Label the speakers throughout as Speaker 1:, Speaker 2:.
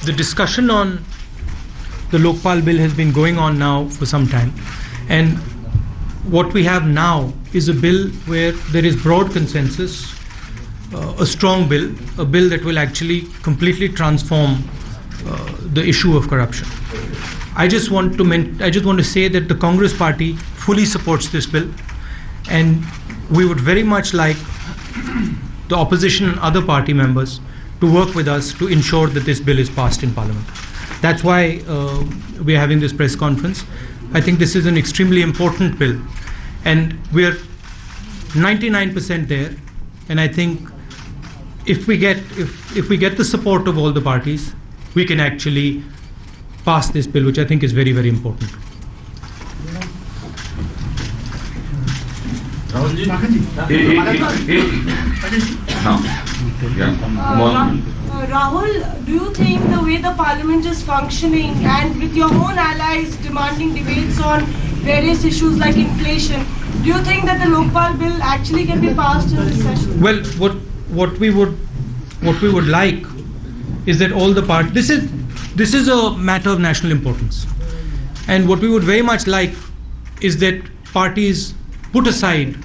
Speaker 1: the discussion on the Lokpal bill has been going on now for some time, and what we have now is a bill where there is broad consensus, a strong bill, a bill that will actually completely transform the issue of corruption. I just want to say that the Congress Party fully supports this bill, and we would very much like the opposition and other party members to work with us to ensure that this bill is passed in Parliament. That's why we are having this press conference. I think this is an extremely important bill, and we are 99% there. And I think if we get the support of all the parties, we can actually pass this bill, which I think is very, very important.
Speaker 2: Rahul, do you think the way the parliament is functioning and with your own allies demanding debates on various issues like inflation, do you think that the Lokpal bill actually can be passed in this session?
Speaker 1: Well, what we would like is that all the parties. This is a matter of national importance, and what we would very much like is that parties put aside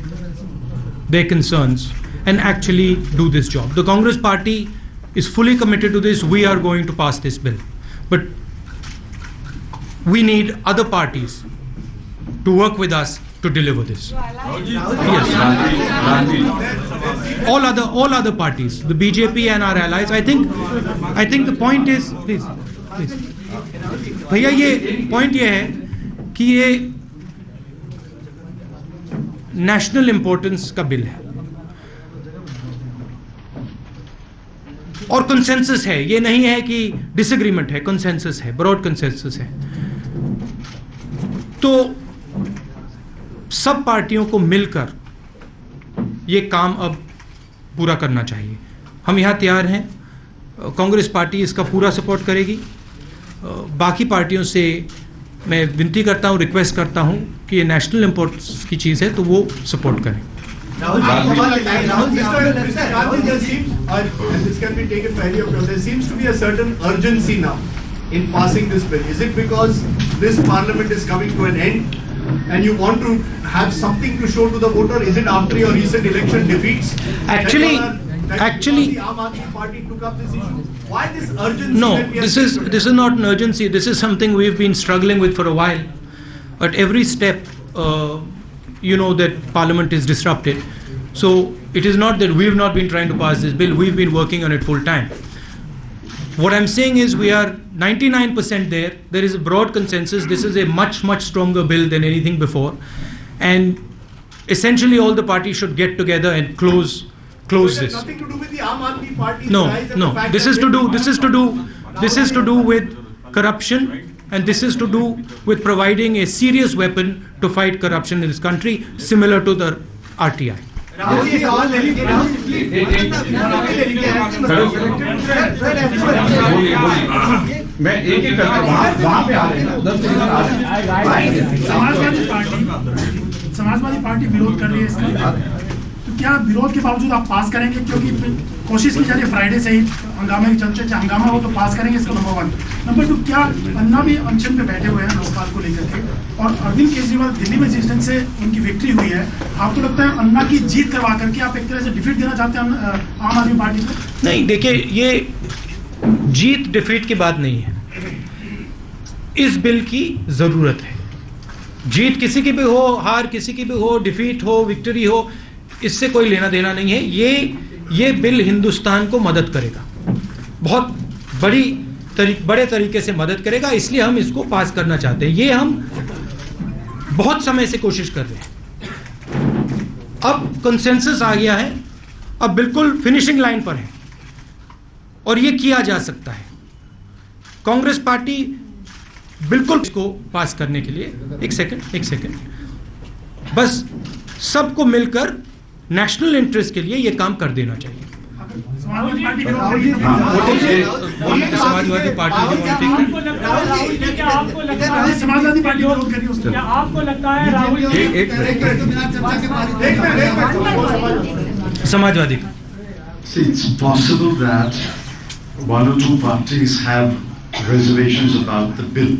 Speaker 1: their concerns and actually do this job. The Congress Party is fully committed to this. We are going to pass this bill, but we need other parties to work with us to deliver this. Yes. All other parties, the BJP and our allies. I think the point is, please. भैया ये point ये है कि ये national importance का bill है और consensus है, ये नहीं है कि disagreement है, consensus है, broad consensus है. तो सब पार्टियों को मिलकर ये काम अब पूरा करना चाहिए. हम यहाँ तैयार हैं. कांग्रेस पार्टी इसका पूरा सपोर्ट करेगी. बाकी पार्टियों से मैं विनती करता हूँ, रिक्वेस्ट करता हूँ कि ये नेशनल इंपॉर्टेंस की चीज़ है तो वो सपोर्ट करें.
Speaker 3: There seems to be a certain urgency now in passing this bill. Is it because this parliament is coming to an end and you want to have something to show to the voter? Is it after your recent election defeats?
Speaker 1: Actually,
Speaker 3: the Aam Aadmi Party took up this issue. Why this urgency?
Speaker 1: No, this is not an urgency. This is something we've been struggling with for a while. At every step, that Parliament is disrupted. So it is not that we've not been trying to pass this bill. We've been working on it full time. What I'm saying is we are 99% there. There is a broad consensus. This is a much, much stronger bill than anything before. And essentially all the parties should get together and close this.
Speaker 3: Nothing to do with the Aam Aadmi Party.
Speaker 1: No. This is to do with corruption, and this is to do with providing a serious weapon to fight corruption in this country, similar to the RTI.
Speaker 4: Samajwadi party विरोध कर रही है इसका, तो क्या विरोध के बावजूद आप पास करेंगे? क्योंकि कोशिश की जा रही है फ्राइडे से ही हंगामे के चलते, हंगामा हो तो पास करेंगे इसको. नंबर 1. नंबर 2, क्या अन्ना भी अनशन पे बैठे हुए हैं लोकपाल को लेकर के, और अरविंद केजरीवाल दिल्ली में जिस ढंग से उनकी विक्ट्री हुई है, आपको लगता है अन्ना की जीत करवा करके आप एक तरह से डिफीट देना चाहते हैं आम आदमी पार्टी को?
Speaker 1: नहीं, देखिए, ये जीत डिफीट की बात नहीं है. इस बिल की जरूरत है. जीत किसी की भी हो, हार किसी की भी हो, डिफीट हो, विक्ट्री हो, इससे कोई लेना देना नहीं है. ये बिल हिंदुस्तान को मदद करेगा, बहुत बड़े तरीके से मदद करेगा. इसलिए हम इसको पास करना चाहते हैं. ये हम बहुत समय से कोशिश कर रहे हैं. अब कंसेंसस आ गया है, अब बिल्कुल फिनिशिंग लाइन पर है और ये किया जा सकता है. कांग्रेस पार्टी बिल्कुल इसको पास करने के लिए एक सेकंड बस सबको मिलकर नेशनल इंटरेस्ट के लिए ये काम कर देना चाहिए.
Speaker 4: समाजवादी पार्टी विरोध कर रही है. क्या आपको लगता है Rahul
Speaker 1: Samajwadi
Speaker 5: See, it's possible that one or two parties have reservations about the bill.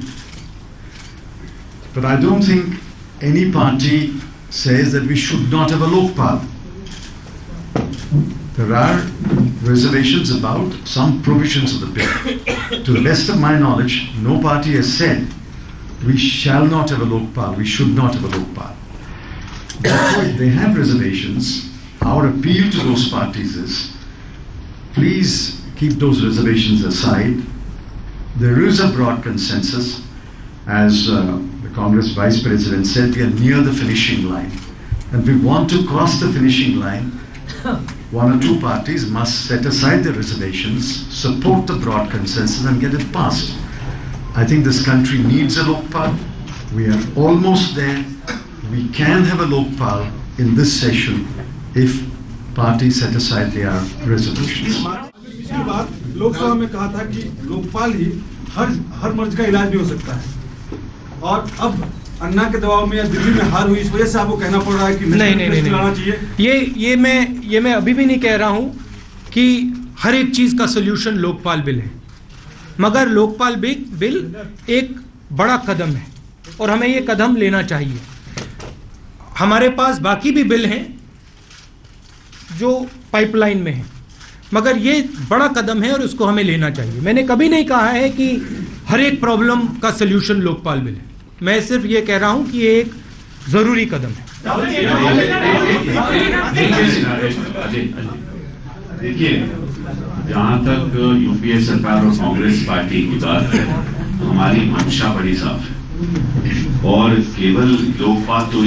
Speaker 5: But I don't think any party says that we should not have a Lokpal. There are reservations about some provisions of the bill. To the best of my knowledge, no party has said we shall not have a Lokpal, we should not have a Lokpal. Therefore, if they have reservations, our appeal to those parties is, please keep those reservations aside. There is a broad consensus. As the Congress Vice President said, we are near the finishing line. And we want to cross the finishing line. One or two parties must set aside their reservations, support the broad consensus and get it passed. I think this country needs a Lokpal. We are almost there. We can have a Lokpal in this session if parties set aside their reservations.
Speaker 6: पिछली बार लोकसभा में कहा था कि लोकपाल ही हर मर्ज का इलाज भी हो सकता है, और अब अन्ना के दबाव में या दिल्ली में हार हुई, इस वजह से आपको कहना पड़ रहा है कि नहीं लाना चाहिए।
Speaker 1: ये मैं अभी भी नहीं कह रहा हूं कि हर एक चीज का सोल्यूशन लोकपाल बिल है, मगर लोकपाल बिल एक बड़ा कदम है और हमें ये कदम लेना चाहिए। हमारे पास बाकी भी बिल हैं जो पाइपलाइन में हैं, मगर ये बड़ा कदम है और उसको हमें लेना चाहिए। मैंने कभी नहीं कहा है कि हर एक प्रॉब्लम का सोल्यूशन लोकपाल बिल है, मैं सिर्फ ये कह रहा हूं कि ये एक जरूरी कदम है।
Speaker 7: देखिए, जहां तक यूपीए सरकार और कांग्रेस पार्टी की बात है, हमारी मंशा बड़ी साफ है और केवल लोकपाल तो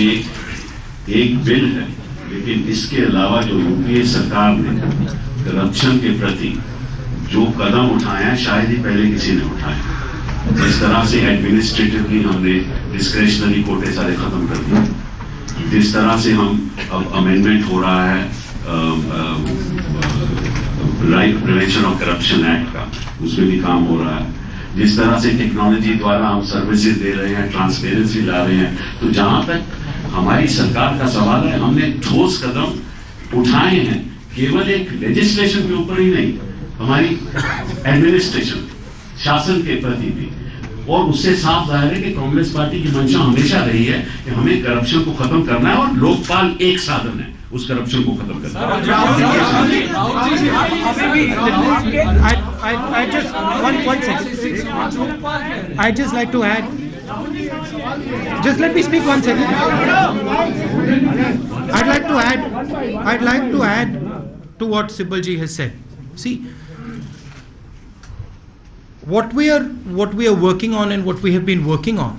Speaker 7: एक बिल है, लेकिन इसके अलावा जो यूपीए सरकार ने करप्शन के प्रति जो कदम उठाए हैं शायद ही पहले किसी ने उठाए। जिस तरह से एडमिनिस्ट्रेटिवली हमने डिस्क्रेशनरी कोटे सारे खत्म कर दिए, जिस तरह से हम अब अमेंडमेंट हो रहा है right prevention of corruption act का, उसमें भी काम हो रहा है, जिस तरह से टेक्नोलॉजी द्वारा हम सर्विसेज दे रहे हैं, ट्रांसपेरेंसी ला रहे हैं, तो जहां तक हमारी सरकार का सवाल है, हमने ठोस कदम उठाए हैं, केवल एक लेजिस्लेशन के ऊपर ही नहीं, हमारी एडमिनिस्ट्रेशन शासन के प्रति भी, और उससे साफ जाहिर है कि कांग्रेस पार्टी की मंशा हमेशा रही है कि हमें करप्शन को खत्म करना है और लोकपाल एक साधन है उस करप्शन को खत्म करना।
Speaker 1: I just like to add. Just let me speak 1 second. I'd like to add to what Sibal ji has said. See, what we are working on and what we have been working on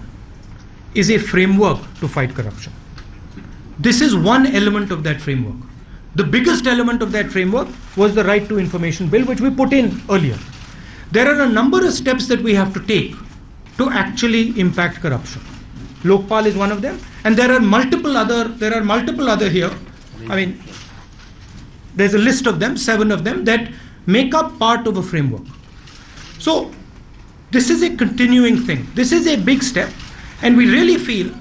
Speaker 1: is a framework to fight corruption. This is one element of that framework. The biggest element of that framework was the Right to Information Bill, which we put in earlier. There are a number of steps that we have to take to actually impact corruption. Lokpal is one of them, and there are multiple other here. I mean, there's a list of them, 7 of them, that make up part of a framework. So this is a continuing thing. This is a big step, and we really feel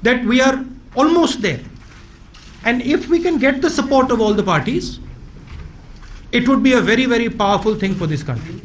Speaker 1: that we are almost there. And if we can get the support of all the parties, it would be a very, very powerful thing for this country.